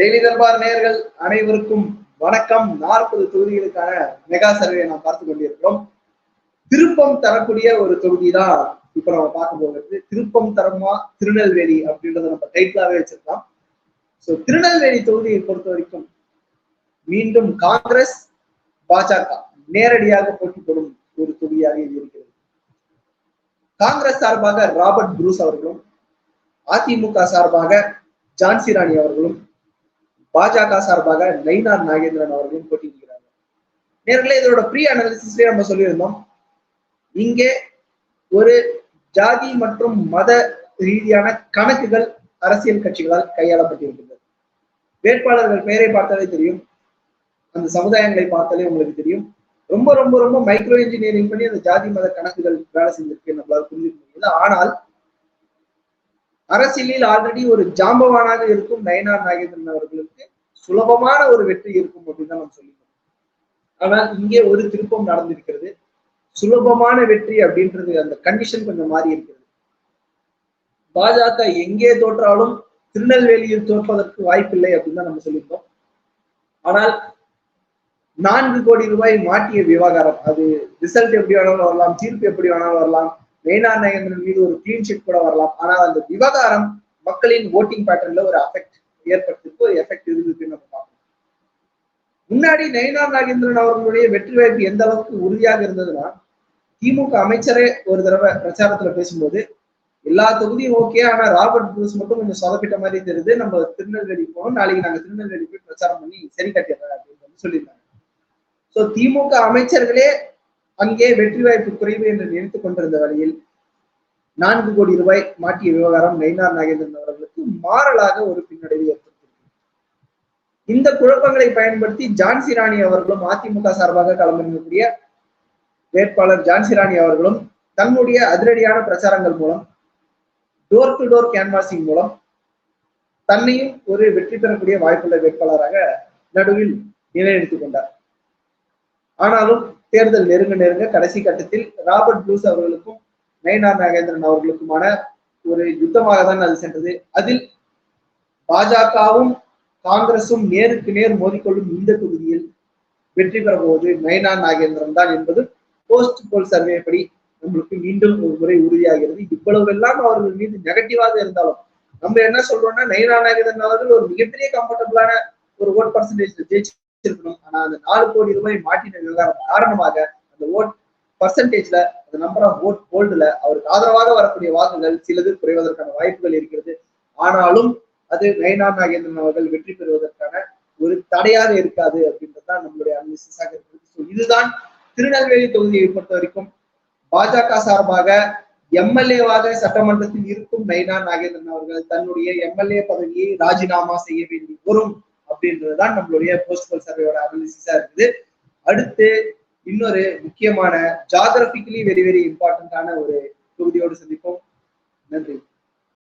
Daily Darbar நேயர்கள் அனைவருக்கும் வணக்கம். 40 தொகுதிகளுக்கான மெகா சர்வே நாம் பார்த்து கொண்டிருக்கிறோம். திருப்பம் தரக்கூடிய ஒரு தொகுதி தான் இப்ப நம்ம பார்க்க போகிறது. திருப்பம் தரமா திருநெல்வேலி அப்படின்றத நம்ம டைட்டிலாவே வச்சிருக்கோம். சோ திருநெல்வேலி தொகுதியை பொறுத்த வரைக்கும் மீண்டும் காங்கிரஸ் பாஜக நேரடியாக போட்டி போடும் ஒரு தொகுதியாக இது இருக்கிறது. காங்கிரஸ் சார்பாக ராபர்ட் புரூஸ் அவர்களும், அதிமுக சார்பாக ஜான்சி ராணி அவர்களும், பாஜக சார்பாக நயினார் நாகேந்திரன் அவர்களும் போட்டியிடுகிறார்கள். நேர்களே, இதோட ப்ரீ அனாலிசிஸ்லயே நம்ம சொல்லியிருந்தோம், இங்கே ஒரு ஜாதி மற்றும் மத ரீதியான கணக்குகள் அரசியல் கட்சிகளால் கையாளப்பட்டிருக்கிறது. வேட்பாளர்கள் பெயரை பார்த்தாலே தெரியும், அந்த சமுதாயங்களை பார்த்தாலே உங்களுக்கு தெரியும். ரொம்ப ரொம்ப ரொம்ப மைக்ரோ இன்ஜினியரிங் பண்ணி அந்த ஜாதி மத கணக்குகள் வேலை செஞ்சிருக்கு நம்மளால புரிஞ்சுக்க முடியுது. ஆனால் அரசியலில் ஆல்ரெடி ஒரு ஜாம்பவானாக இருக்கும் நயினார் நாகேந்திரன் அவர்களுக்கு சுலபமான ஒரு வெற்றி இருக்கும் அப்படின்னு தான் நம்ம சொல்லிக்கணும். ஆனால் இங்கே ஒரு திருப்பம் நடந்திருக்கிறது. சுலபமான வெற்றி அப்படின்றது அந்த கண்டிஷன் கொஞ்சம் மாறி இருக்கிறது. பாஜக எங்கே தோற்றாலும் திருநெல்வேலியில் தோற்பதற்கு வாய்ப்பில்லை அப்படின்னு தான் நம்ம சொல்லியிருந்தோம். ஆனால் 4 கோடி ரூபாய் மாட்டிய விவகாரம், அது ரிசல்ட் எப்படி வேணாலும் வரலாம், தீர்ப்பு எப்படி வேணாலும் வரலாம், நயினார் நாகேந்திரன் மீது ஒரு கிளீன் ஷீட் கூட வரலாம். ஆனால் அந்த விவகாரம் மக்களின் ஓட்டிங் பேட்டர்ன்ல ஒரு அஃபெக்ட் ஏற்படுத்திருக்கு, ஒரு எஃபெக்ட் இருக்குன்னு நம்ம பார்க்கணும். முன்னாடி நயினார் நாகேந்திரன் அவர்களுடைய வெற்றி வாய்ப்பு எந்த அளவுக்கு உறுதியாக இருந்ததுன்னா, திமுக அமைச்சரே ஒரு தடவை பிரச்சாரத்துல பேசும்போது எல்லா தொகுதியும் ஓகே, ஆனா ராபர்ட் புரூஸ் மட்டும் கொஞ்சம் சொதப்பிட்ட மாதிரி தெரியுது, நம்ம திருநெல்வேலி போகணும், நாளைக்கு நாங்க திருநெல்வேலி போய் பிரச்சாரம் பண்ணி சரி கட்டிடுறோம் அப்படின்னு சொல்லியிருந்தாங்க. சோ திமுக அமைச்சர்களே அங்கே வெற்றி வாய்ப்பு குறைவு என்று நினைத்துக் கொண்டிருந்த வழியில் 4 கோடி ரூபாய் மாற்றிய விவகாரம் நயினார் நாகேந்திரன் அவர்களுக்கு மாறலாக ஒரு பின்னடைவு ஏற்படுத்தியிருக்கிறது. இந்த குழப்பங்களை பயன்படுத்தி ஜான்சி ராணி அவர்களும், அதிமுக சார்பாக களமிறங்கக்கூடிய வேட்பாளர் ஜான்சி ராணி அவர்களும் தன்னுடைய அதிரடியான பிரச்சாரங்கள் மூலம், டோர் டு டோர் கேன்வாசிங் மூலம் தன்னையும் ஒரு வெற்றி பெறக்கூடிய வாய்ப்புள்ள வேட்பாளராக நடுவில் நிலைநிறுத்திக் கொண்டார். ஆனாலும் தேர்தல் நெருங்க கடைசி கட்டத்தில் ராபர்ட் புரூஸ் அவர்களுக்கும் நயினார் நாகேந்திரன் அவர்களுக்குமான ஒரு யுத்தமாக தான் அது சென்றது. அதில் பாஜகவும் காங்கிரசும் நேருக்கு நேர் மோதிக்கொள்ளும் இந்த தொகுதியில் வெற்றி பெறப்போவது நயினார் நாகேந்திரன் தான் என்பது போஸ்ட் போல் சர்வே படி நம்மளுக்கு மீண்டும் ஒரு முறை உறுதியாகிறது. இவ்வளவு எல்லாம் அவர்கள் மீது நெகட்டிவாக இருந்தாலும் நம்ம என்ன சொல்றோம்னா, நயினார் நாகேந்திரன் அவர்கள் ஒரு மிகப்பெரிய கம்ஃபர்டபுளான ஒரு ஓட் பர்சன்டேஜ் ஜெயிச்சிருக்கணும். ஆனா அந்த 4 கோடி ரூபாய் மாற்றின விவகாரம் காரணமாக அந்த ஓட் பர்சன்டேஜ்ல, அந்த நம்பர் ஆஃப் ஓட் ஹோல்டுல அவருக்கு ஆதரவாக வரக்கூடிய வாக்குகள் சிலது குறைவதற்கான வாய்ப்புகள் இருக்கிறது. ஆனாலும் அது நயினார் நாகேந்திரன் அவர்கள் வெற்றி பெறுவதற்கான ஒரு தடையாக இருக்காது அப்படின்றதுதான் நம்மளுடைய அனாலிசிஸாக இருக்கிறது. இதுதான் திருநெல்வேலி தொகுதியை பொறுத்த வரைக்கும் பாஜக சார்பாக எம்எல்ஏவாக சட்டமன்றத்தில் இருக்கும் நயினார் நாகேந்திரன் அவர்கள் தன்னுடைய எம்எல்ஏ பதவியை ராஜினாமா செய்ய வேண்டி வரும் அப்படின்றதுதான் நம்மளுடைய போஸ்ட் சர்வேயோட அனாலிசிஸா இருக்குது. அடுத்து இன்னொரு முக்கியமான ஜியோகிராபிக்கலி வெரி வெரி இம்பார்ட்டன்டான ஒரு தொகுதியோடு சந்திப்போம். நன்றி.